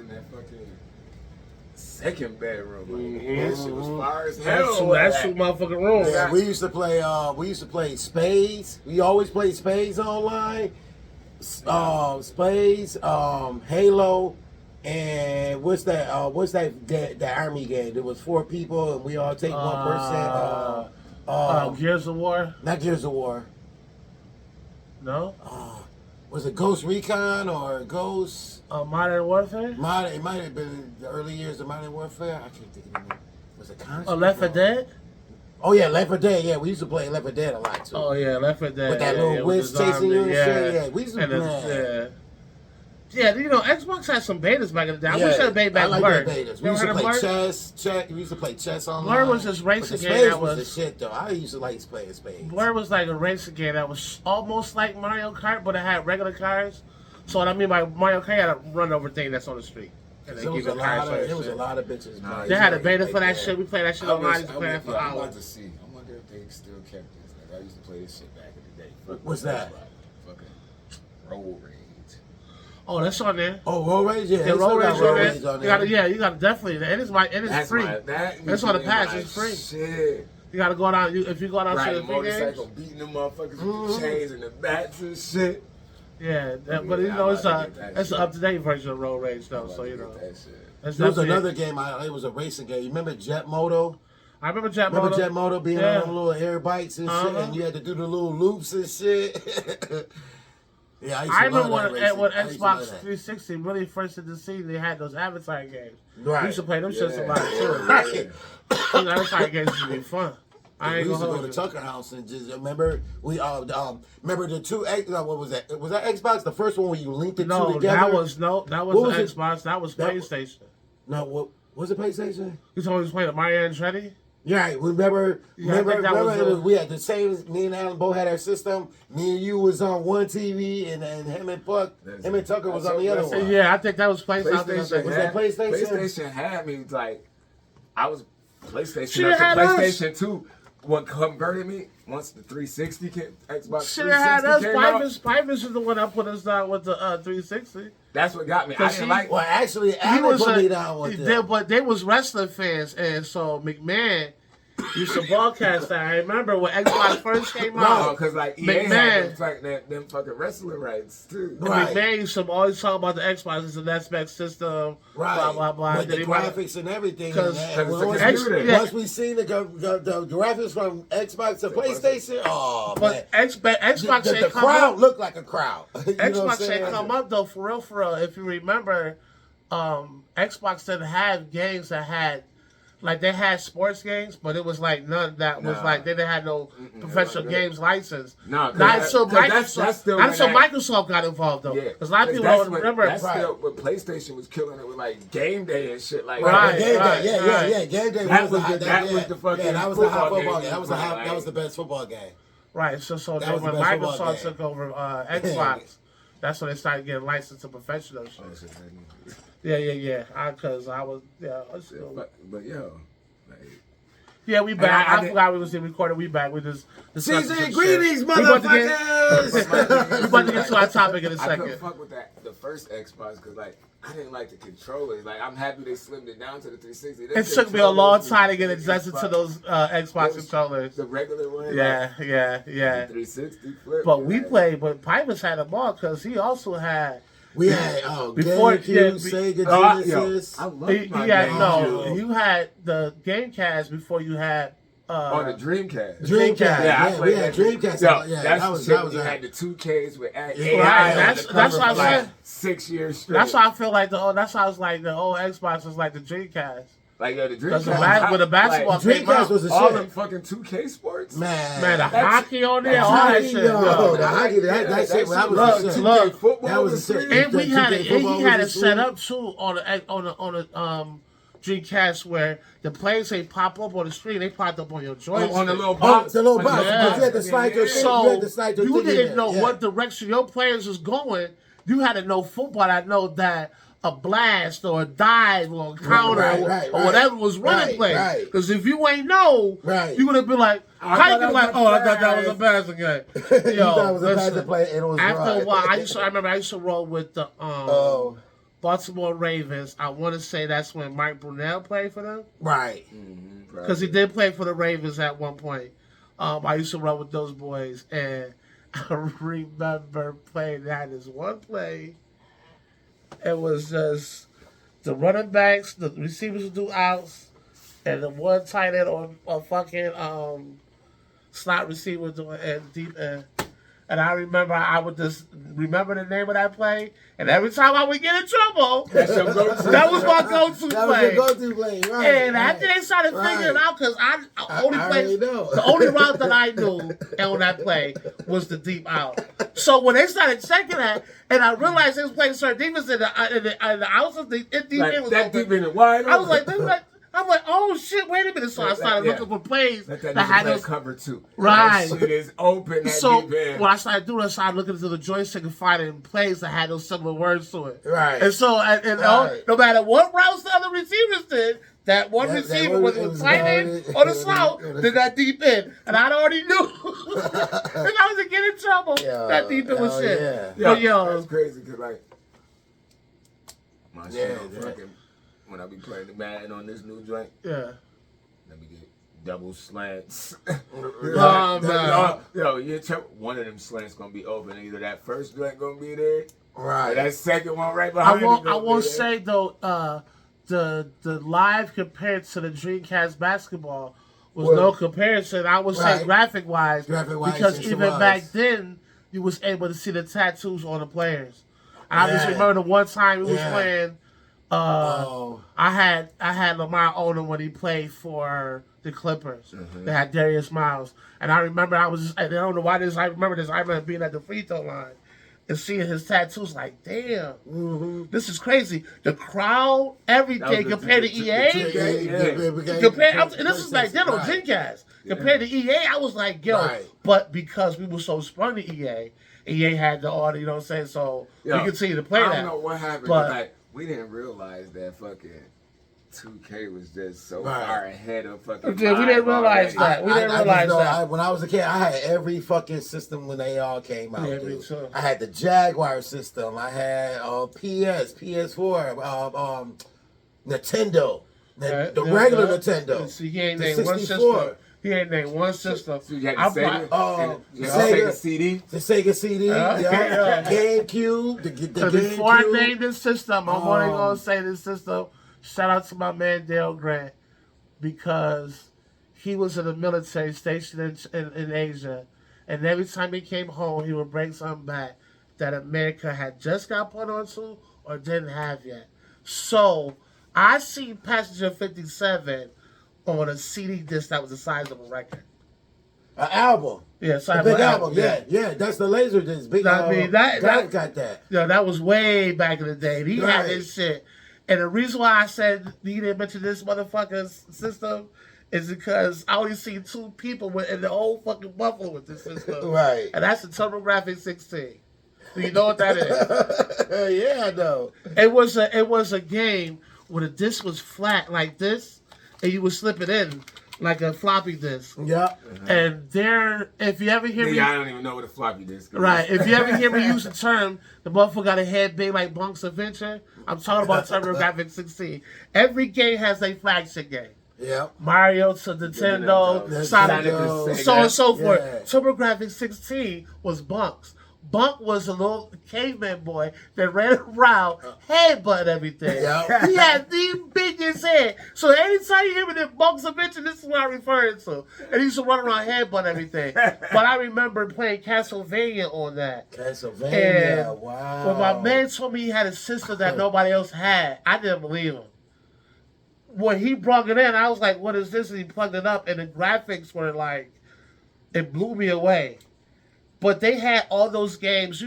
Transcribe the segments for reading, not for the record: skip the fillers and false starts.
in that fucking second bedroom. Like, that shit was fire as hell. That's two motherfucking rooms. Yeah, we used to play spades. We always played spades online. Spades, Halo, and what's that army game? There was 4 people and we all take 1%. Gears of War? Not Gears of War. No? Was it Ghost Recon or Ghost? Modern Warfare? It might have been the early years of Modern Warfare. I can't think of the name. Was it Constant? Left 4 Dead? Oh yeah, Left 4 Dead. Yeah, we used to play Left 4 Dead a lot too. Oh yeah, Left 4 Dead. With that little whiz chasing you and shit. Yeah, we used to play. Yeah, you know, Xbox had some betas back in the day. I wish I had made back Blur. Betas. We used to play chess. We used to play chess online. Blur was this racing game that was the shit though. I used to like playing spades. Blur was like a racing game that was almost like Mario Kart, but it had regular cars. So what I mean by Mario Kart, had a run over thing that's on the street. And there was a lot of bitches. They had a beta for that shit. We played that shit online. Used to play that for hours. I want to see. I wonder if they still kept this. Like, I used to play this shit back in the day. What's that? Fucking Road Rage. Oh, that's on there. Oh, Road Rage, yeah. Road Rage on there. You gotta definitely. It is free. That's on the pass. It's free. Shit. You gotta go down. If you go down to the big motorcycle, beating them motherfuckers with the chains and the bats and shit. Yeah, but you know it's an up to date version of Road Rage though. So you know. There was another game. It was a racing game. You remember Jet Moto? I remember Jet Moto. Jet Moto being on them little air bikes and shit, and you had to do the little loops and shit. Yeah, I remember when Xbox 360 really first hit the scene, they had those Avatar games. Right. We used to play them shits a lot too. Right. Those Avatar games used to be fun. We used to go to Tucker House and just remember remember the two what was that? Was that Xbox? The first one where you linked the two together? That was Xbox. That was PlayStation. No, what was it? PlayStation? You told me you was playing Mario and Andretti? Yeah, remember we had the same. Me and Alan both had our system. Me and you was on one TV, and him and Tucker was on the other one. Yeah, I think that was PlayStation. Was that PlayStation? PlayStation had me like, I was PlayStation up to PlayStation 2. What converted me once the 360 Xbox 360 had us. came out. Pipers is the one that put us down with the 360. That's what got me. I didn't like. Well, actually, Alan put me down with it. But they was wrestling fans, and so McMahon used to broadcast that. I remember when Xbox first came out. No, because like EA had them fucking wrestling rights too. Right. McMahon used to always talk about the Xbox as an aspect system. Right. Blah blah blah. With the graphics and everything. Because once we seen the graphics from Xbox to PlayStation, but man. Xbox the crowd looked like a crowd. Xbox ain't come up though, for real. If you remember, Xbox didn't have games that had. Like, they had sports games, but it was like none that was like, they didn't have no professional games license. No, not until Microsoft got involved, though. Because a lot of people don't remember. That's still when PlayStation was killing it with, like, Game Day and shit like that. Game Day that was the fucking that was the hot football game. That was the best football game. Right, so then when Microsoft took over Xbox, that's when they started getting licensed to professional shit. Yeah. Because I was, But yo, like, yeah, we back. I forgot we was in recording. We back. We just season greetings, motherfuckers. We about to get to our topic in a second. I couldn't fuck with the first Xbox because like I didn't like the controllers. Like I'm happy they slimmed it down to the 360. It took me a long time to get adjusted to those Xbox controllers. The regular one. Yeah. The 360 flip. But we played. But Pipers had them all because he also had. We had GameCube, Sega Genesis. I love you had the Gamecast before you had on the Dreamcast. Dreamcast. We had Dreamcast. That was you had the 2Ks with that's what I said. 6 years straight. That's why I feel like the old Xbox was like the Dreamcast. Like the Dreamcast, with the basketball Dreamcast was the all shit. Them fucking 2K sports, man, the hockey on there, all that shit. The hockey, that shit, that was the shit. That was the shit. And we had it. He had it set up too on the Dreamcast where the players they pop up on the screen, they popped up on your joystick. On the little box. The little box. You had to slide your So you didn't know what direction your players was going. You had to know football. I know that a blast or a dive or a counter or whatever was running play. Because if you ain't know, you would have been like, how you be like, I thought that was a passing game. You thought it was a passing play and it was after a while, I remember I used to roll with the Baltimore Ravens. I want to say that's when Mike Brunell played for them. Right. Because he did play for the Ravens at one point. I used to run with those boys, and I remember playing that as one play. It was just the running backs, the receivers would do outs, and the one tight end or fucking slot receiver doing deep end. And I remember I would just remember the name of that play, and every time I would get in trouble, that was my go-to play. That was your go-to play, right? And after they started figuring it out, because the only route that I knew on that play was the deep out. So when they started checking that, and I realized they was playing certain defense in the outs of the deep end was that deep end wide. I was like, I'm like, oh shit, wait a minute. So I started looking for plays that had those cover too. Right. That shit is open. So when I started doing it, I started looking into the joystick and finding plays that had those similar words to it. Right. And so no matter what routes the other receivers did, that one receiver, whether it was tight end or the slot, did that deep end. And I already knew. And I was getting in trouble. That deep end was shit. Yeah. But that's crazy because like my shit fucking. When I be playing the Madden on this new joint, let me get double slants. One of them slants gonna be open. Either that first joint gonna be there, right? Or that second one right behind. I won't say though. The live compared to the Dreamcast basketball was no comparison. I would say graphic wise, because even back then you was able to see the tattoos on the players. And I just remember the one time we was playing. I had Lamar Odom when he played for the Clippers. They had Darius Miles, and I remember I don't know why this. I remember this. I remember being at the free throw line and seeing his tattoos. Like, damn, this is crazy. The crowd, everything compared to EA. And this is like then on Dreamcast. Compared to EA, I was like, yo. But because we were so sprung to EA had the order. You know what I'm saying? So we continue to play that. I don't know what happened, but we didn't realize that fucking 2K was just so far ahead of fucking. Yeah, we didn't realize that. We didn't realize that. When I was a kid, I had every fucking system when they all came out. Yeah, me too. I had the Jaguar system. I had PS4, Nintendo, the regular Nintendo. See, he ain't named one system. He ain't named one system. So you had the Sega CD. The Sega CD. GameCube. The GameCube. Before I named this system, I'm only going to say this system. Shout out to my man Dale Grant, because he was in the military stationed in Asia, and every time he came home, he would bring something back that America had just got put onto or didn't have yet. So I seen Passenger 57 on a CD disc that was the size of a record. An album. Yeah, a big album. Yeah, that's the laser disc. Big. I mean, that got that. Yeah, that was way back in the day. He had this shit. And the reason why I said he didn't mention this motherfucker's system is because I only seen two people in the whole fucking Buffalo with this system. Right. And that's the TurboGrafx 16. Do you know what that is? Yeah, I know. It was a game where the disc was flat like this, and you would slip it in like a floppy disk. Yeah. And if you ever hear me... I don't even know what a floppy disk is. Right. If you ever hear me use the term, the motherfucker got a head big like Bonk's Adventure, I'm talking about TurboGrafx 16. Every game has a flagship game. Yeah. Mario to Nintendo, Sonic, so on and so forth. Yeah. TurboGrafx 16 was Bonk's. Bunk was a little caveman boy that ran around, headbutt everything. Yep. He had the biggest head. So anytime you hear me that Bunk's Adventure, this is what I'm referring to. And he used to run around, headbutt everything. But I remember playing Castlevania on that. Castlevania, and wow. when my man told me he had a system that nobody else had, I didn't believe him. When he brought it in, I was like, what is this? And he plugged it up, and the graphics were like, it blew me away. But they had all those games,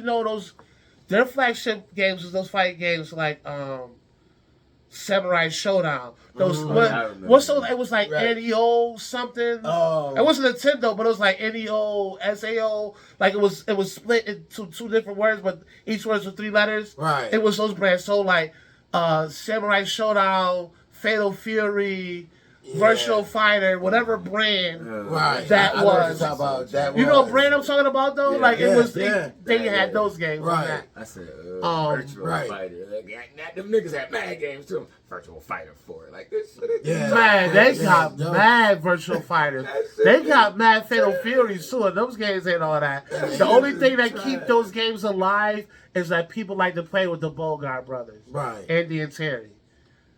their flagship games was those fighting games like Samurai Showdown. What's those? It was like NEO something. Oh. It wasn't Nintendo, but it was like NEO, SAO. Like it was split into two different words, but each word was 3 letters. Right. It was those brands. So like Samurai Showdown, Fatal Fury. virtual fighter, whatever brand that I was. You know what brand I'm talking about though? Like it was they had those games. Right. I said virtual fighter. Like, them niggas had mad games too. Virtual Fighter 4. Like this shit. Man, they got mad virtual fighters. They got mad Fatal Furies too, and those games ain't all that. The only thing that keep those games alive is that people like to play with the Bogart brothers. Right. Andy and Terry.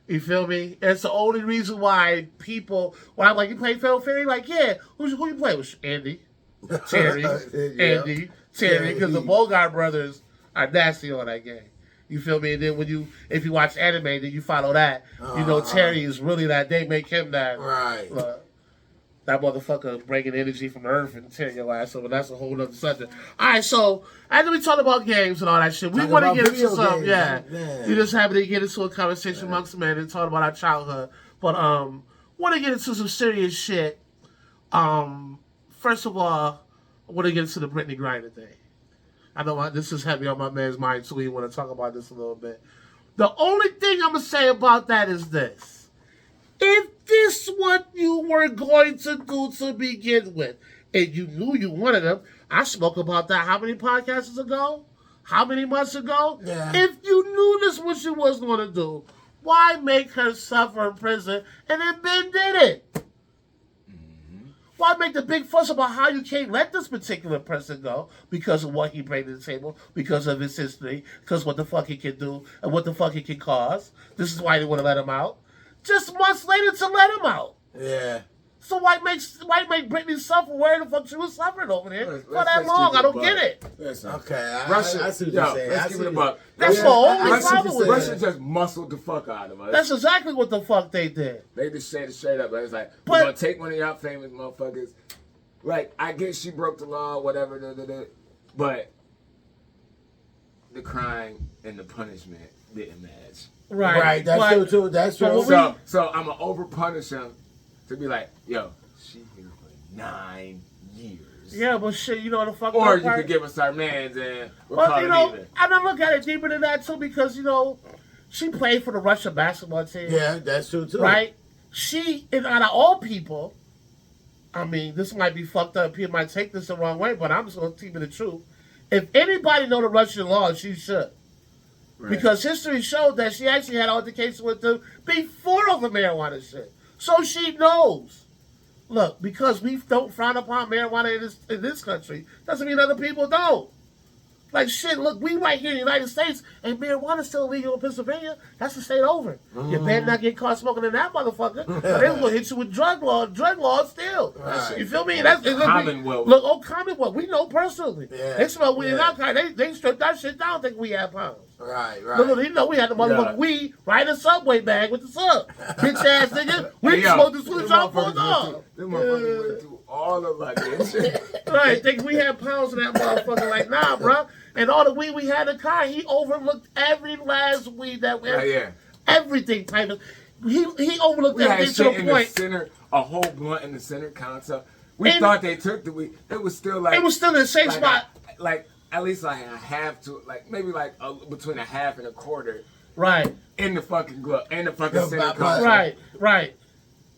You feel me? It's the only reason why people, when I'm like, you play Fatal Fury? Like, yeah. Who you play with? Andy, Terry, Andy, Terry, because the Bogart brothers are nasty on that game. You feel me? And then if you watch anime, then you follow that. You know Terry is really that. They make him that. Right. That motherfucker bringing energy from Earth and tearing your ass over. That's a whole other subject. All right, so after we talk about games and all that shit, we want to get into something. You just happen to get into a conversation amongst men and talk about our childhood. But want to get into some serious shit. First of all, I want to get into the Brittany Griner thing. I know this is heavy on my man's mind, so we want to talk about this a little bit. The only thing I'm going to say about that is this. If this what you were going to do to begin with, and you knew you wanted them, I spoke about that how many podcasts ago? How many months ago? Yeah. If you knew this what you was going to do, why make her suffer in prison and then Ben did it? Why make the big fuss about how you can't let this particular person go because of what he brought to the table, because of his history, because what the fuck he can do and what the fuck he can cause? This is why they want to let him out. Just months later to let him out. Yeah. So why make Brittany suffer where the fuck she was suffering over there for that long? I don't get it. Listen. Okay, Russia, I see what you're saying. Let's give it a buck. That's the only problem with Russia it. just muscled the fuck out of us. That's exactly what the fuck they did. They just said it straight up. It's like, we're going to take one of y'all famous motherfuckers. Like, I guess she broke the law, whatever, but the crime and the punishment didn't match. Right. That's true. That's true. So I'm going to over-punish him to be like, yo, she here for 9 years. Yeah, but shit, you know the fuck. Or you could give us our mans and we'll call it even. I don't look at it deeper than that too because she played for the Russian basketball team. Yeah, that's true too. Right? She, and out of all people, I mean, this might be fucked up. People might take this the wrong way, but I'm just gonna keep it the truth. If anybody know the Russian law, she should. Right. Because history showed that she actually had altercations with them before all the marijuana shit. So she knows. Look, because we don't frown upon marijuana in this country, doesn't mean other people don't. Like, shit, look, we right here in the United States, and marijuana's still illegal in Pennsylvania. That's the state over. You better not get caught smoking in that motherfucker. Or they going to hit you with drug laws still. Right. You feel me? That's Commonwealth. Look, Commonwealth. We know personally. Yeah. They smell weed in our country. They stripped that shit down, think we had pounds. Right. Look, you know we had the motherfucking weed right in the subway bag with the sub. Bitch ass nigga. We smoked the switch off for a dog. Them motherfuckers went through all of like this shit. Right, think we had pounds of that motherfucker. Like, nah, bro. And all the weed we had in the car, he overlooked every last weed that we had. Everything type of. He overlooked everything to the point. The center, a whole blunt in the center counter. We thought they took the weed. It was still like. It was still in the same spot. Like at least like a half to maybe between a half and a quarter. Right. In the fucking glove, in the fucking center counter. Right.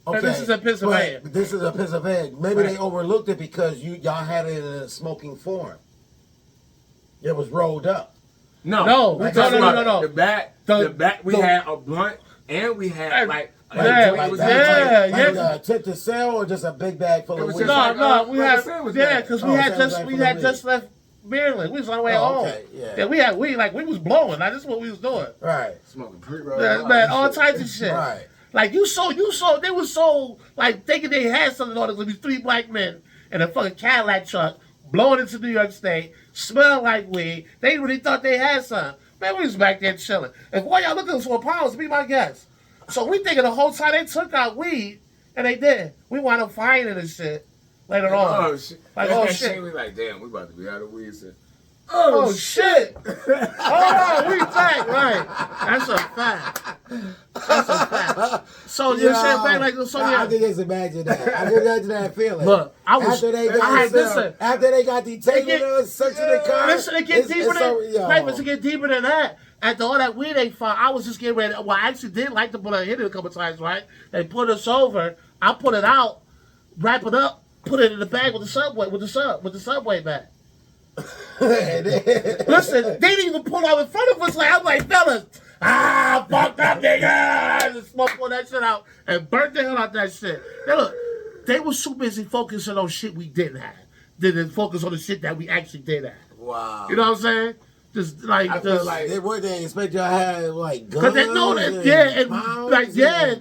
Okay. And this is in Pennsylvania. But this is in Pennsylvania. Maybe they overlooked it because y'all had it in a smoking form. It was rolled up. No. The back. We had a blunt and we had tip to sell or just a big bag full of weed. No. We had because we had just left Maryland. We was on our way home. Okay, yeah. And we had weed we was blowing. Like this is what we was doing. Right. Smoking pre-roll. Man, all types of shit. Right. Like you saw, they were so thinking they had something on it. There was 3 black men in a fucking Cadillac truck blowing into New York State, smell like weed. They really thought they had something. Man, we was back there chilling. If why y'all looking for pounds, be my guest. So we thinking the whole time they took our weed, and they did. We wound up finding this shit later on. Oh shit! We like, damn, we about to be out of weed. Oh shit! Oh, we back, right? That's a fact. So you said back I can just imagine that. I can imagine that feeling. Look, after they got detained, searching the car. Listen, it get deeper than that. after all that weed they found, I was just getting ready. Well, I actually did like to put it, hit it a couple times, right? They put us over. I put it out, wrap it up, put it in the bag with the subway bag. Listen, they didn't even pull out in front of us. I'm like, fellas, fuck that nigga. The smoke pulled that shit out and burnt the hell out that shit. Now look, they were so busy focusing on shit we didn't have, than focus on the shit that we actually did have. Wow. You know what I'm saying? Just like, I feel like they were they expect y'all to have like guns. Cause they know that, exactly.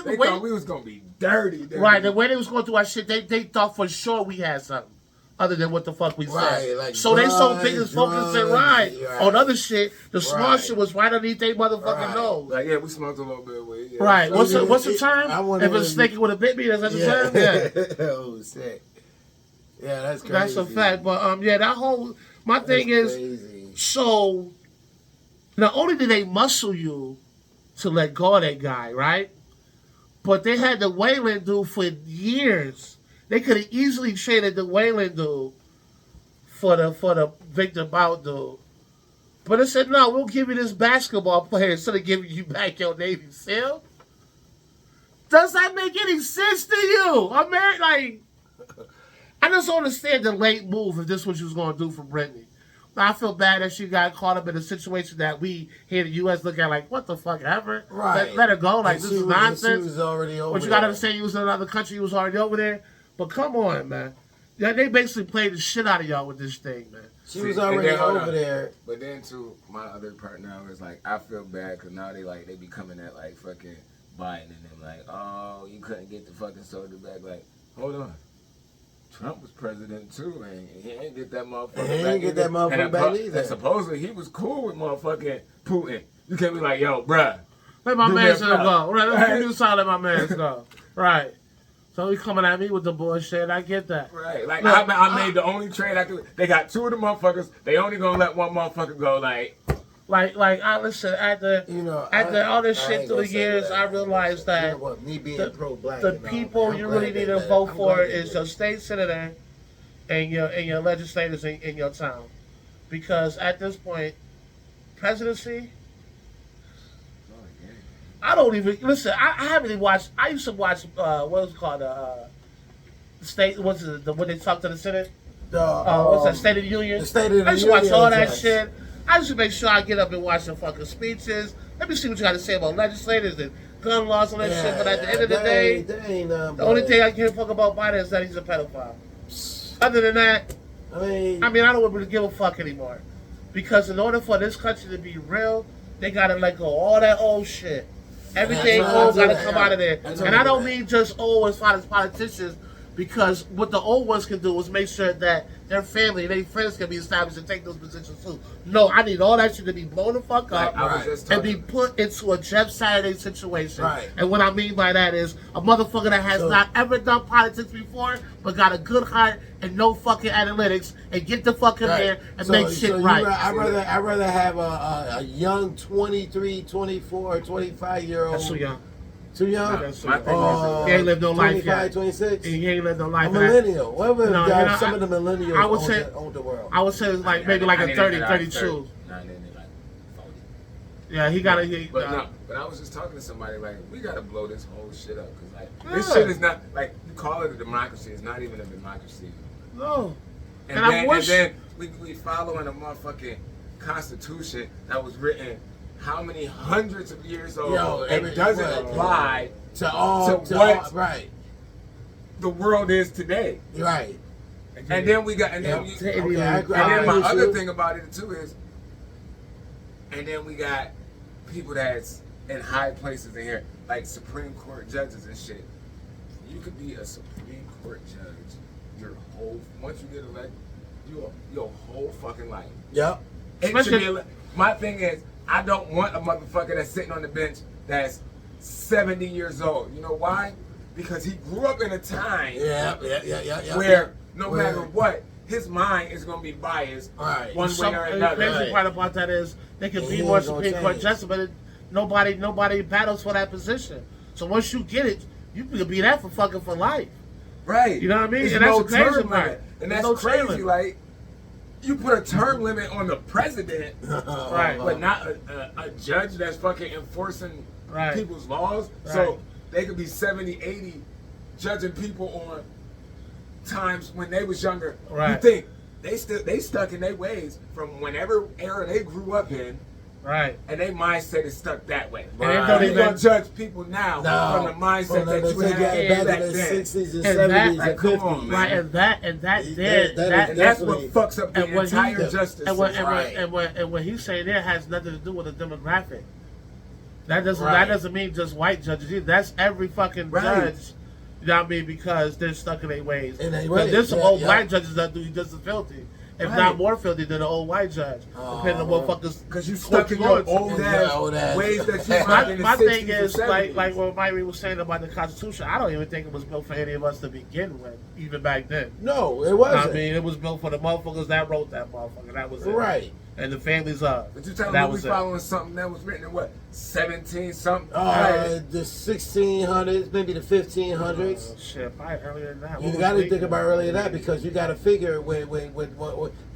They thought we was gonna be dirty. Right, the way they was going through our shit, they thought for sure we had something other than what the fuck we said. Like so guns, they so big focusing on other shit. The small shit was right underneath their motherfucking nose. Like, yeah, we smoked a little bit of weed. Yeah. Right. What's the term? If it's snaky with a bit me, that's the term. Yeah. Oh shit. Yeah, that's crazy. That's a fact. But that whole my thing is crazy. So not only did they muscle you to let go of that guy, right? But they had the Wayland dude for years. They could have easily traded the Wayland dude for the Victor Bout dude. But they said, no, we'll give you this basketball player instead of giving you back your Navy SEAL. Does that make any sense to you? I mean, like, I just don't understand the late move if this is what you was going to do for Brittany. I feel bad that she got caught up in a situation that we here in the U.S. look at like, what the fuck ever? Right. Let her go. Like, this is nonsense. She was already over But you got to understand you was in another country. You was already over there. But come on, man. Yeah, they basically played the shit out of y'all with this thing, man. She was already over there. But then, too, my other part now is like, I feel bad because now they be coming at like fucking Biden and them like, oh, you couldn't get the fucking soldier back. Like, hold on. Trump was president too, and he ain't get that motherfucker back. He ain't get that motherfucker back either. And supposedly he was cool with motherfucking Putin. You can't be like, yo, bruh. Let my man go. Right, let me let my man go. Right. So he coming at me with the bullshit. I get that. Right. Like, look, I made the only trade I could. They got two of the motherfuckers. They only gonna let one motherfucker go. Like I listen after all this shit through the years, I realized that me being pro-black, the people you really need to vote for is your state senator and your legislators in your town, because at this point, presidency. I don't even listen. I haven't even watched. I used to watch what was it called state. What's it? When they talk to the Senate. What's that? State of the Union. The State of the Union. I used to watch all that shit. I used to make sure I get up and watch the fucking speeches. Let me see what you got to say about legislators and gun laws and that shit. But at the end of the day, the only thing I give a fuck about Biden is that he's a pedophile. Other than that, I mean, I don't really give a fuck anymore. Because in order for this country to be real, they got to let go of all that old shit. Everything old got to come out of there. And I don't mean just old as far as politicians, because what the old ones can do is make sure that their family and their friends can be established and take those positions too. No, I need all that shit to be blown the fuck up and be put into a Jeff Saturday situation. Right. And what I mean by that is a motherfucker that has not ever done politics before, but got a good heart and no fucking analytics, and get the fuck in there and make shit right. I'd rather have a young 23, 24, 25-year-old. That's too young. Too young? He ain't lived no life yet. 26? He ain't lived no life yet. A millennial. Some of the millennials own the world. I would say like maybe like a 30, 32. Yeah, he got to. But I was just talking to somebody like, we got to blow this whole shit up. Because like, this shit is not, like, you call it a democracy. It's not even a democracy. No. And then we following a motherfucking constitution that was written how many hundreds of years old and doesn't apply to what the world is today. Right. And then we got, and then my other thing about it too is, and then we got people that's in high places in here, like Supreme Court judges and shit. You could be a Supreme Court judge once you get elected, your whole fucking life. Yep. My thing is, I don't want a motherfucker that's sitting on the bench that's 70 years old. You know why? Because he grew up in a time where no matter what, his mind is going to be biased one way or another. The crazy part about that is they can be more Supreme Court justice, but nobody battles for that position. So once you get it, you can be that for life. Right. You know what I mean? It's and that's the crazy part. And that's crazy. Like, you put a term limit on the president, Right. but not a judge that's fucking enforcing Right. people's laws. Right. So they could be 70, 80 judging people on times when they was younger. Right. You think they stuck in their ways from whenever era they grew up in, Right. and their mindset is stuck that way. And they don't And you even- gonna judge people now from the mindset that you had back back in the then. 60s and And that- 70s and come 50s. on, man. Right, and that That that is And that's what definitely- fucks up the and what he- entire justice and what, system. and what he's saying there has nothing to do with the demographic. That doesn't Right. that doesn't mean just white judges either. That's every fucking Right. judge. You know what I mean? Because they're stuck in their ways. In their But ways, there's some yeah, old yeah. black judges that do just as filthy, if Right. not more filthy than an old white judge. Depending on what fuckers. Because you stuck in your old ass ways that you learned in the My 60s thing is and like 70s. what Myrie was saying about the Constitution. I don't even think it was built for any of us to begin with, even back then. No, it wasn't. I mean, it was built for the motherfuckers that wrote that motherfucker. That was it. Right. And the families up. But you telling that me we was it. following something that was written in what, 17 something? The 1600s, maybe the 1500s. Shit, probably earlier than that. You got to think about earlier that because you got to figure when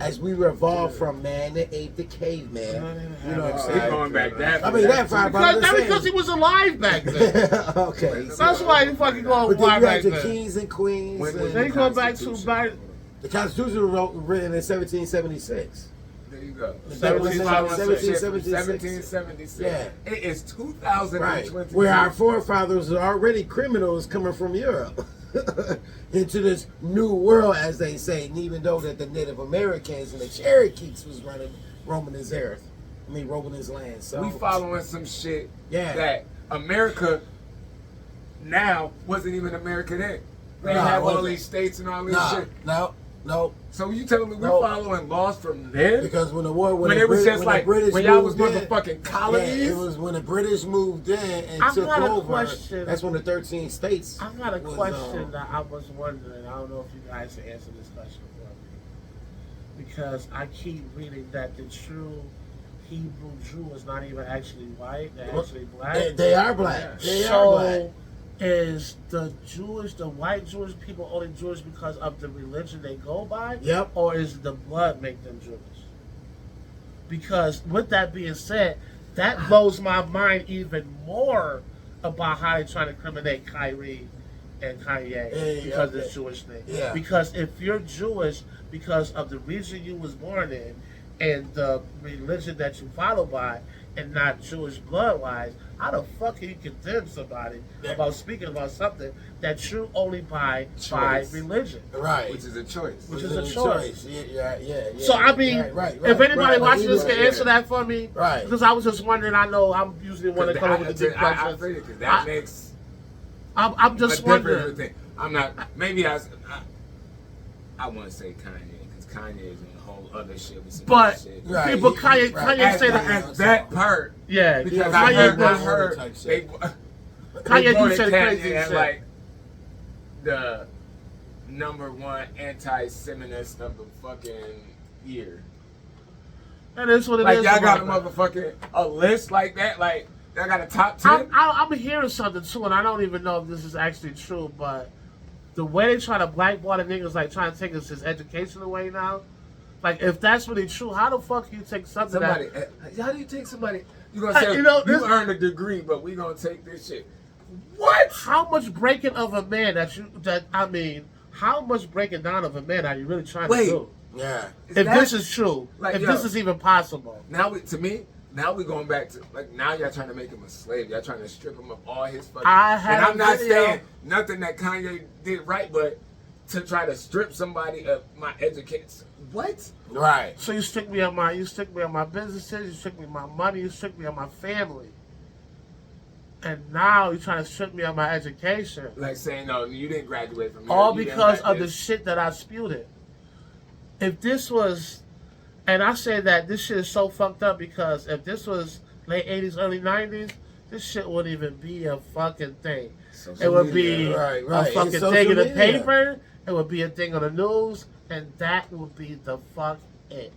as we evolved from man to ape to caveman. You know what I'm We saying? going back that. I mean that far, but Because he was alive back then. okay. That's why he fucking going But then wild you back had the then. kings and queens. When- and They go back to Constitution. the Constitution was written in 1776. There you go. 1776. Yeah. It is 2022. Right. Where our forefathers are already criminals coming from Europe into this new world, as they say, and even though that the Native Americans and the Cherokees was roaming this earth. I mean, roaming this land. So We following some shit Yeah. that America now wasn't even America then. They Nah, have it all wasn't. these states and all this shit. No. So you telling me we're No. following laws from then? Because when the war, When the it was Brit- just when like the British when y'all was moved in, motherfucking colonies. Yeah, it was when the British moved in and I took got a over. question. That's when the 13 states. I got a was, question that I was wondering. I don't know if you guys can answer this question for me. Because I keep reading that the true Hebrew Jew is not even actually white, they're actually black. They are black. They so are black. is the white Jewish people only Jewish because of the religion they go by? Yep. Or is the blood make them Jewish? Because with that being said, that blows my mind even more about how they're trying to incriminate Kyrie and Kanye because of this Jewish thing. Yeah. Because if you're Jewish because of the region you was born in and the religion that you follow by and not Jewish blood-wise, how the fuck can you condemn somebody about speaking about something that you only by religion? Right. Which is a choice. Which is a choice. Yeah. So I mean, right, if anybody watching this right, can answer that for me, Right. because I was just wondering. I know I'm usually the one to come up with the big I questions. figured because that makes I'm a just different wondering. thing. I'm not. Maybe I want to say Kanye because Kanye is in a whole other shit with some But shit. Right. people, Kanye As, say as that part, yeah, because Yeah, I Kanye heard type they shit. Kanye do voted say the Kanye crazy as shit. like the #1 anti-Semitist of the fucking year. That is what it is. Like y'all got a about that. motherfucking a list like that. Like y'all got a top 10. I'm hearing something too, and I don't even know if this is actually true, but the way they try to blackball the niggas, like trying to take us his education away now. Like, if that's really true, how the fuck you take something Somebody, that... how do you take somebody? You gonna say You know, you this- earned a degree, but we gonna take this shit? What? How much breaking of a man how much breaking down of a man are you really trying to do? Yeah. Is If that- this is true, like, if yo, this is even possible. now we're going back to like now y'all trying to make him a slave. Y'all trying to strip him of all his fucking. I had and I'm a not video. saying nothing that Kanye did right, but to try to strip somebody of my education. What? Right. So you stick me on my businesses, you stick me on my money, you stick me on my family. And now you're trying to strip me on my education. Like saying no, you didn't graduate from here. All you didn't because got of the this. shit that I spewed it. If this was, and I say that this shit is so fucked up because if this was late 80s, early 90s, this shit wouldn't even be a fucking thing. Social It would media. be Right. a It's fucking social thing in the media. paper, it would be a thing on the news, and that would be the fuck it.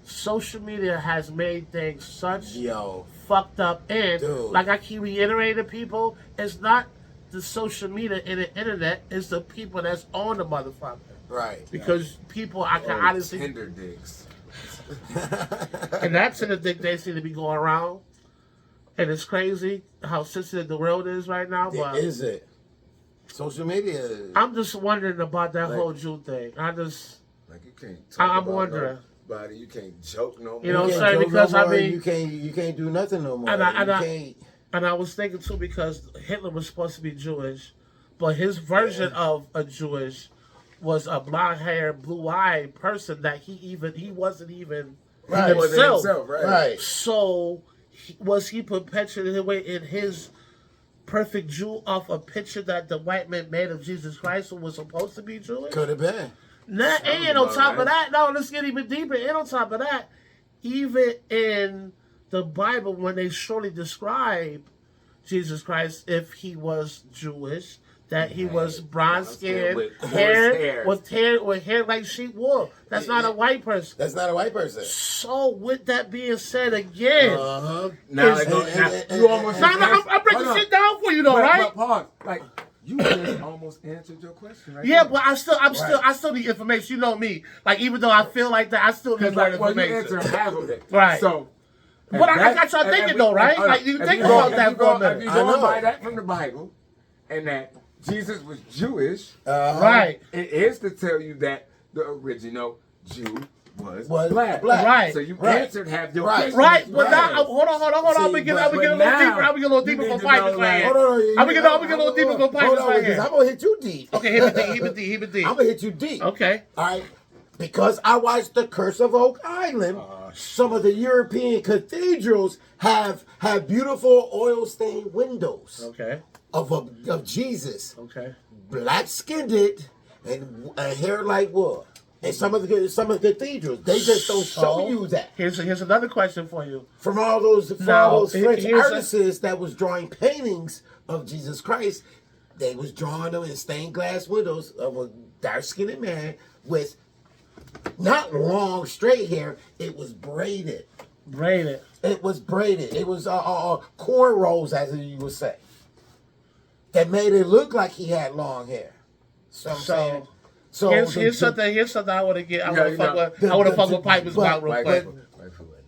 Social media has made things such Yo. fucked up, and Dude. like I keep reiterating to people, it's not the social media and the internet, it's the people that's on the motherfucker. Right. Because people, I can Oh, honestly, tender dicks. and that's in the thing they seem to be going around. And it's crazy how sensitive the world is right now. But Is it? Social media. I'm just wondering about that Like- whole Jew thing. Like you can't I'm talk about wondering. nobody. You can't joke no more. You know what I'm can't saying? joke Because, no I more, mean- you can't do nothing no more. And I- You can't. And I was thinking too, because Hitler was supposed to be Jewish, but his version of a Jewish was a blonde-haired, blue-eyed person that he wasn't even Right. He wasn't himself. Right. So was he perpetuating his perfect Jew off a picture that the white man made of Jesus Christ, who was supposed to be Jewish? Could have been. Nah, and on top of that, no, let's get even deeper. And on top of that, even in the Bible, when they surely describe Jesus Christ, if he was Jewish, that he was bronze skinned, with coarse hair, hair. with hair like sheep wool. That's not a white person. That's not a white person. So, with that being said again, Uh-huh. Now, Is- they go, now and- you almost. no, I'm breaking Hold on. shit down for you though, But right? pause. Like you just almost answered your question, right? Yeah, there. but I still need information. You know me. Like, even though I feel like that, I still need Because more like, well, you information. answered half of it, Right. So, But I got y'all thinking though, right? Like, you think about that for a minute. If you I go know. by that from the Bible, and that Jesus was Jewish, Right. it is to tell you that the original Jew was black. Right. So you Right. answered half your Right. question. Right, but Right. now, hold on. See, I'm gonna get a but little now deeper. I'm gonna get a little you deeper need for to Piper's know, right like- here. Hold on. I'm gonna get a little deeper for Piper's right because here. I'm gonna hit you deep. Okay, hit me deep. I'm gonna hit you deep. Okay. All right. Because I watched The Curse of Oak Island, some of the European cathedrals have beautiful oil stained windows Okay. of Jesus, Okay. black skinned and hair like wool. And some of the cathedrals, they just don't show you that. Here's another question for you. From all those Now, French here's artists that was drawing paintings of Jesus Christ, they was drawing them in stained glass windows of a dark skinned man with not long straight hair. It was braided. Braided. It was braided. It was cornrows, as you would say. That made it look like he had long hair. So I'm saying. So Here's something I want to get. I want to fuck with Piper's about real White quick. people would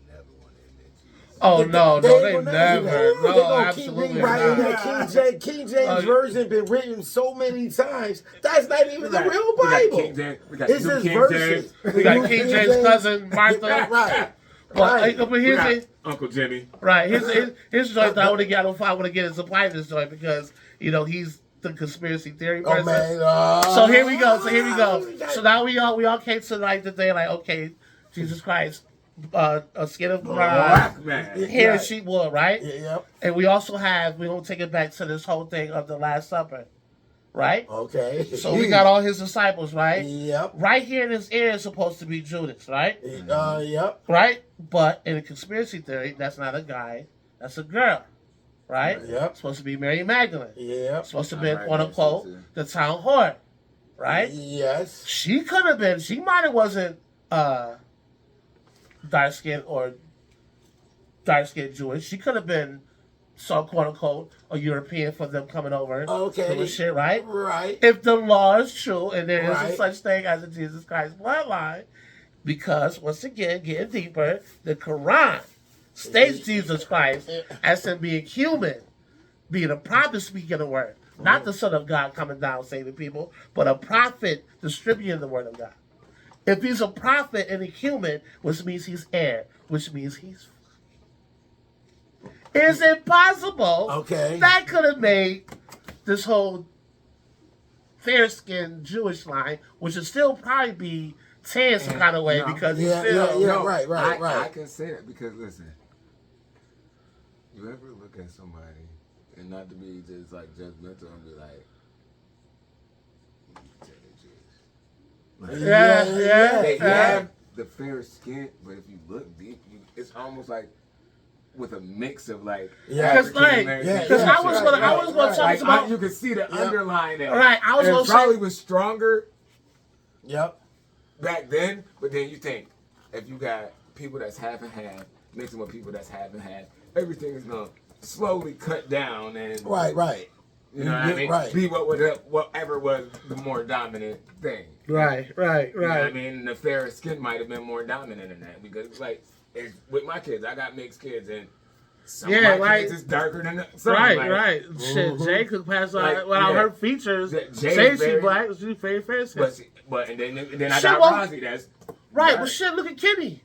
never want to admit Jesus. Oh no, they ain't gonna never. They No, gonna keep absolutely rewriting not. that King James version been written so many times. That's not even the real We got Bible. King James. We got It's New just King verses. James. We got King James' cousin Martha. Right. But We here's got it. Uncle Jimmy. Right. His joint that I want to get. I want to get into Piper's joint because he's the conspiracy theory person. Oh man. So here we go. So now we all came to like the day like, okay, Jesus Christ, a skin of Black man. hair Right. and sheep wool, right? Yep. And we also we're gonna take it back to this whole thing of the Last Supper, right? Okay. So we got all his disciples, right? Yep. Right here in his ear is supposed to be Judas, right? Yep. Right? But in a conspiracy theory, that's not a guy, that's a girl, right? Yep. Supposed to be Mary Magdalene. Yep. Supposed to be, Alright, quote makes unquote, sense, the town whore, right? Yes. She could have been. She might have wasn't dark skinned or dark skinned Jewish. She could have been, so quote unquote, a European for them coming over. Okay. Doing shit, right? Right. If the law is true and there is Right. a such thing as a Jesus Christ bloodline, because once again, getting deeper, the Quran states Jesus Christ as him being human, being a prophet speaking the word. Not the Son of God coming down saving people, but a prophet distributing the word of God. If he's a prophet and a human, which means he's heir, which means he's... Is it possible Okay. that could have made this whole fair-skinned Jewish line, which would still probably be tan some kind of way No. because he's Yeah, still... yeah. Right. I can say that because listen, you ever look at somebody and not to be just like judgmental and be like, "You can tell they Jewish." Like, Yeah. They have the fair skin, but if you look deep, it's almost like with a mix of like Yeah. Because like, African-American because I shit. was gonna right. talk Like, about... you can see the underlying there. Right, I was And gonna it say- probably was stronger Yep. back then, but then you think if you got people that's half and half mixing with people that's half and half, everything is gonna slowly cut down and Right. You know what I mean? Right. Be whatever was the more dominant thing. Right. You know what I mean? The fairer skin might have been more dominant in that because, like, with my kids, I got mixed kids, and some of my kids is darker than some. Right. Shit, Jay could pass on. Without her features, say she black, she's very fair skin. But and then I got Rosie. That's right. But shit, look at Kenny.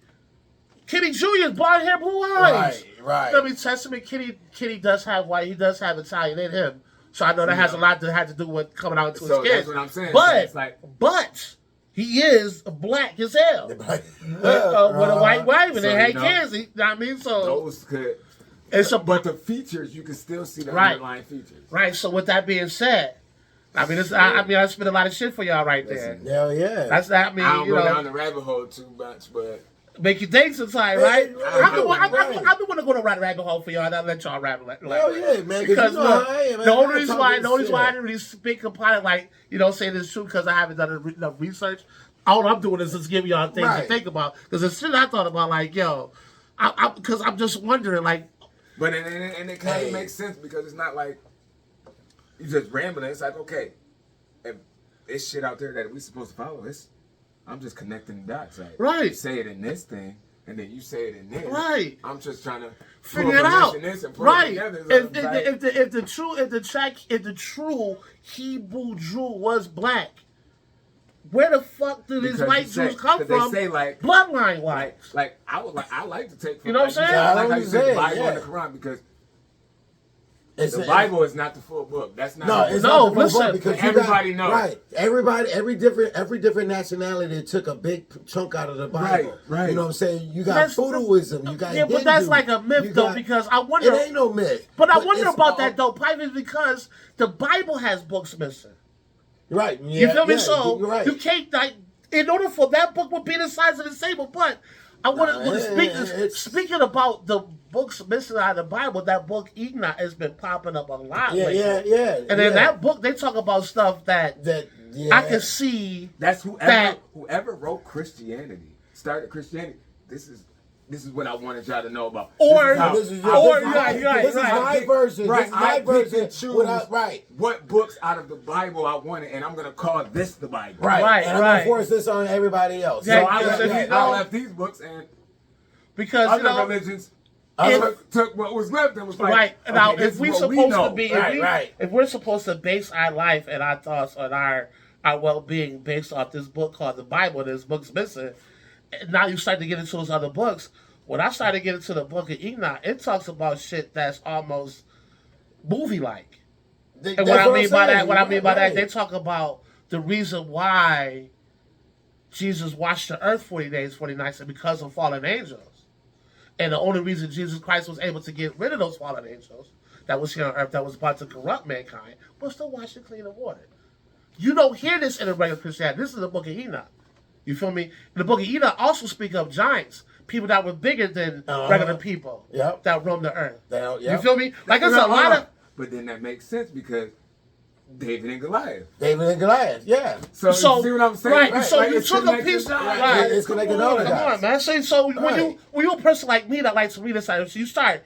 Kenny Jr. blonde hair, blue eyes. Right. Let me testament. Kenny does have white. He does have Italian in him. So I know that has a lot to do with coming out into his skin. That's what I'm saying. But he is black as hell. With a white wife, and they had kids. You know what I mean? So those could. But the features, you can still see the underlying features. Right. So with that being said, I mean, I spit a lot of shit for y'all right there. Hell yeah. That's that. I mean, I don't go down the rabbit hole too much, but. Make you think sometime, right? I'm the one to go to rabbit hole for y'all, and I'll let y'all rabbit. Hell yeah, man. Because how I am, man. the only reason why I didn't really speak upon it, like, say this true, because I haven't done enough research. All I'm doing is just giving y'all things to think about. Because the shit I thought about, like, because I'm just wondering, like. But and it kind of makes sense because it's not like you just rambling. It's like, okay, if it's shit out there that we supposed to follow, I'm just connecting the dots. Like, you say it in this thing, and then you say it in this. Right. I'm just trying to figure it out. This and put right. it together. If the true Hebrew Jew was black, where the fuck do these white Jews come from? They say like bloodline wise. Like I like to take from, you know what I'm saying? I like how you say the Bible and the Quran because the Bible is not the full book. That's not. It's not the full book because everybody knows. Right. Every different nationality took a big chunk out of the Bible. Right. You know what I'm saying? You got Buddhism. You got Hindu, but that's like a myth though, because I wonder. It ain't no myth. But I wonder about that though, probably because the Bible has books missing. Right. Yeah, you feel me? So you can't like in order for that book would be the size of the table, but I want to speaking about the books missing out of the Bible. That book Enoch has been popping up a lot. Yeah. And in that book, they talk about stuff that I can see. That's whoever wrote Christianity, started Christianity. This is what I wanted y'all to know about. This is my version. Right. My version. Choose what books out of the Bible I wanted, and I'm gonna call this the Bible. Right. And I'm gonna force this on everybody else. So I left these books, and because other religions took what was left and was like, right. Now, if we're supposed to be, if we're supposed to base our life and our thoughts on our well-being based off this book called the Bible, and this book's missing. Now you start to get into those other books. When I started getting into the book of Enoch, it talks about shit that's almost movie-like. And what I mean by that, they talk about the reason why Jesus watched the earth 40 days, 40 nights, and because of fallen angels. And the only reason Jesus Christ was able to get rid of those fallen angels that was here on earth that was about to corrupt mankind was to wash and clean the water. You don't hear this in a regular Christianity. This is the book of Enoch. You feel me? The book of Enoch also speak of giants, people that were bigger than regular people that roamed the earth. You feel me? Like there's a lot of. But then that makes sense because David and Goliath. Yeah. So you see what I'm saying? Right. So you took a piece. It's connected all the Come on, man. So when you're a person like me that likes to read this, so you start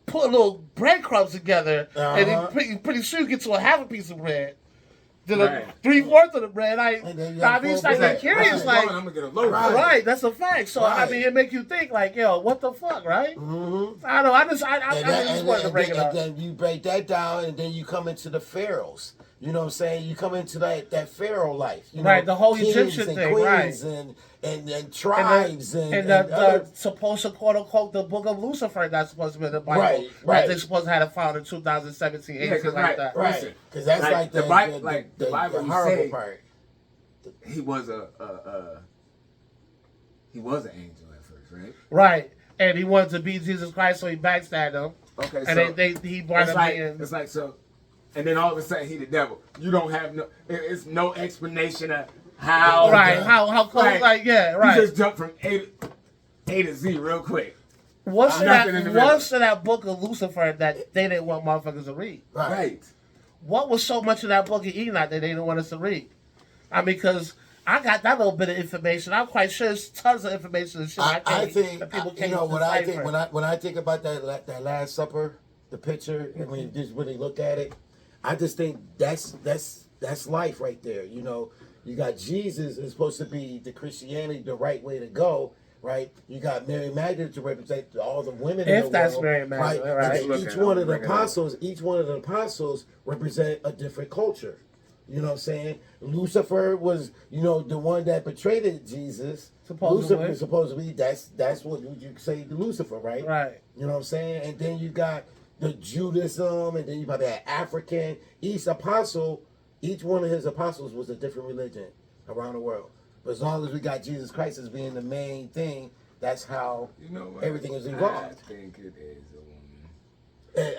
putting little breadcrumbs together, and then pretty soon you get to a half a piece of bread. Then 3/4 of the bread, I mean, it's like curious, like, I'm gonna get a load. Right, that's a fact. So I mean, it make you think, like, yo, what the fuck, right? Mm-hmm. I know. I just wanted to break it up. And then you break that down, and then you come into the pharaohs. You know what I'm saying? You come into that pharaoh life. You know, right, the whole Egyptian thing, right? And tribes and the supposed to quote unquote the book of Lucifer that's supposed to be in the Bible. Right. That they supposed to have it found in 2017, 18, like that. Right. Because that's like the Bible horrible part. He was an angel at first, right? Right. And he wanted to beat Jesus Christ, so he backstabbed him. Okay, and so he brought him in. It's like so. And then all of a sudden, he the devil. You don't have it's no explanation of how. Right, how close, right. You just jump from A to Z real quick. What's in that book of Lucifer that they didn't want motherfuckers to read? Right. What was so much of that book of Enoch that they didn't want us to read? I mean, because I got that little bit of information. I'm quite sure there's tons of information and shit I think that people can't what I think when I think about that Last Supper, the picture, and when you just really look at it, I just think that's life right there. You know, you got Jesus is supposed to be the Christianity, the right way to go. Right, you got Mary Magdalene to represent all the women in the If that's world, Mary Magdalene, right? And then each one of the apostles represent a different culture. You know what I'm saying? Lucifer was, you know, the one that betrayed Jesus. Supposedly, that's what you say to Lucifer, right? Right. You know what I'm saying? And then you got the Judaism, and then you got that African. Each one of his apostles was a different religion around the world. But as long as we got Jesus Christ as being the main thing, that's how everything is evolved. I think it is a woman.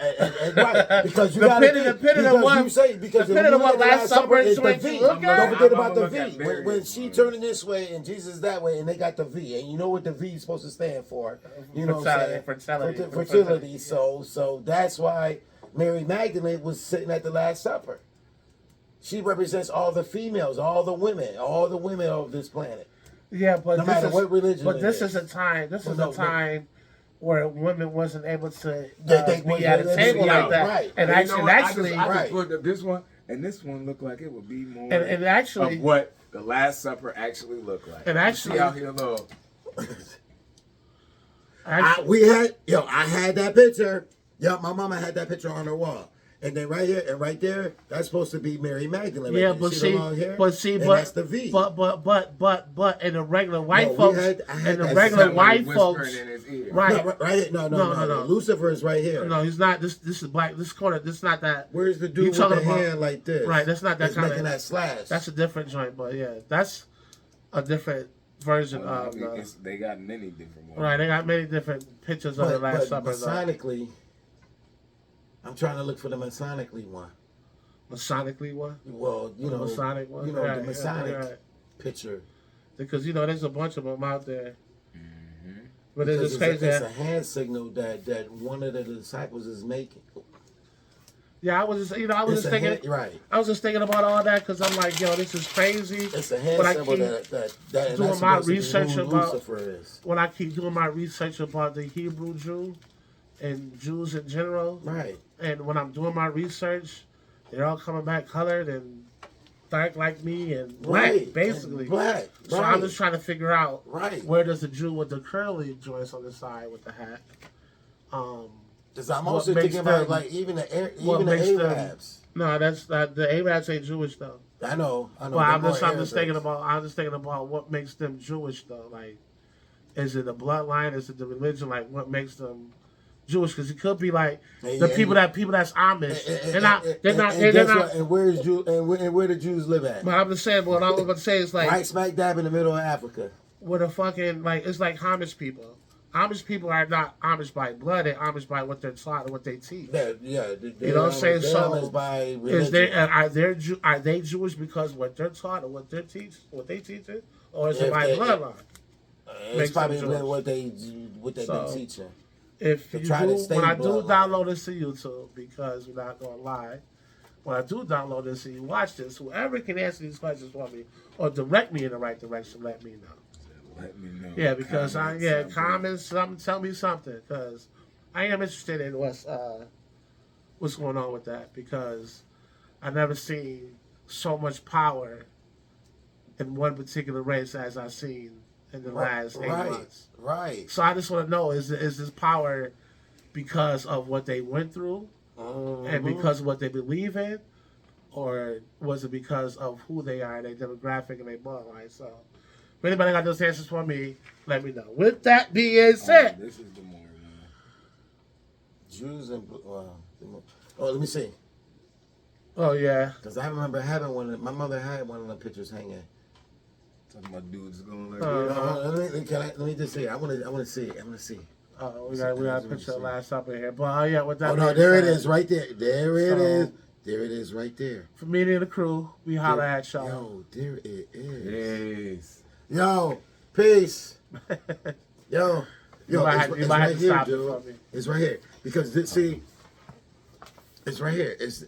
And right, because you got to depending on what Last Supper is the V. Don't forget about the V. When she turning this way and Jesus that way, and they got the V, and you know what the V is supposed to stand for? You know what I'm saying? Fertility. So that's why Mary Magdalene was sitting at the Last Supper. She represents all the females, all the women of this planet. Yeah, but no matter what religion. But this is a time. This is a time where women wasn't able to be at a table like that. Right. And actually, I just put up this one, and this one looked like it would be more and actually, of what the Last Supper actually looked like. And actually, see out here, though. I had that picture. Yeah, my mama had that picture on her wall. And then right here and right there, that's supposed to be Mary Magdalene. Yeah, right but that's the V. But in the regular white folks, right? No. Lucifer is right here. No, he's not. This is black. This corner. This is not that. Where's the dude with the hand like this? Right, that's not that kind making that slash. That's a different joint, but yeah, that's a different version of. They got many different ones. Right, they got many different pictures of the Last Supper. Masonically. I'm trying to look for the Masonically one. Masonically one? Well, you know, the Masonic one. You know, the Masonic picture. Because, you know, there's a bunch of them out there. Mm-hmm. But it's crazy. It's a hand signal that one of the disciples is making. Yeah, I was just thinking. Right. I was just thinking about all that because I'm like, yo, this is crazy. It's a hand symbol that doing my research about Lucifer is. When I keep doing my research about the Hebrew Jew and Jews in general. Right. And when I'm doing my research, they're all coming back colored and dark like me and black, basically. Black. So I'm just trying to figure out where does the Jew with the curly joints on the side with the hat. Because I'm also thinking about like even the Arabs. No, that's the Arabs ain't Jewish though. I know. Well, I'm just thinking about what makes them Jewish though. Like, is it the bloodline? Is it the religion? Like, what makes them Jewish? Because it could be like people that's Amish. They're not. And where do Jews live at? But I'm just saying. What I was going to say is like right smack dab in the middle of Africa. Where the fucking it's like Amish people. Amish people are not Amish by blood; they're Amish by what they're taught and what they teach. Yeah, you know what I'm saying. So, by religion. Are they Jewish because what they're taught or what they teach, or is it by bloodline? It's probably what they've been teaching. If you when I do download this to YouTube, because we're not gonna lie, when I do download this and you watch this, whoever can answer these questions for me or direct me in the right direction, let me know. Let me know. Yeah, because comments, something, tell me something, because I am interested in what's going on with that, because I've never seen so much power in one particular race as I've seen in the last 8 months. Right. So I just want to know, is this power because of what they went through and because of what they believe in, or was it because of who they are, their demographic, and their bloodline? So if anybody got those answers for me, let me know. With that being said, this is the more Jews and let me see. Oh yeah, because I remember having one. My mother had one of the pictures hanging. Talking about dudes going like let me just see. I want to see. I want to see. We got a picture of Last Supper here. But yeah, with that. Oh no, there it is, right there. There it is. There it is, right there. For me and the crew, we holler at y'all. Yo, there it is. yes. Yo, peace. Yo, you might have to stop it for me. It's right here because see, it's right here. It's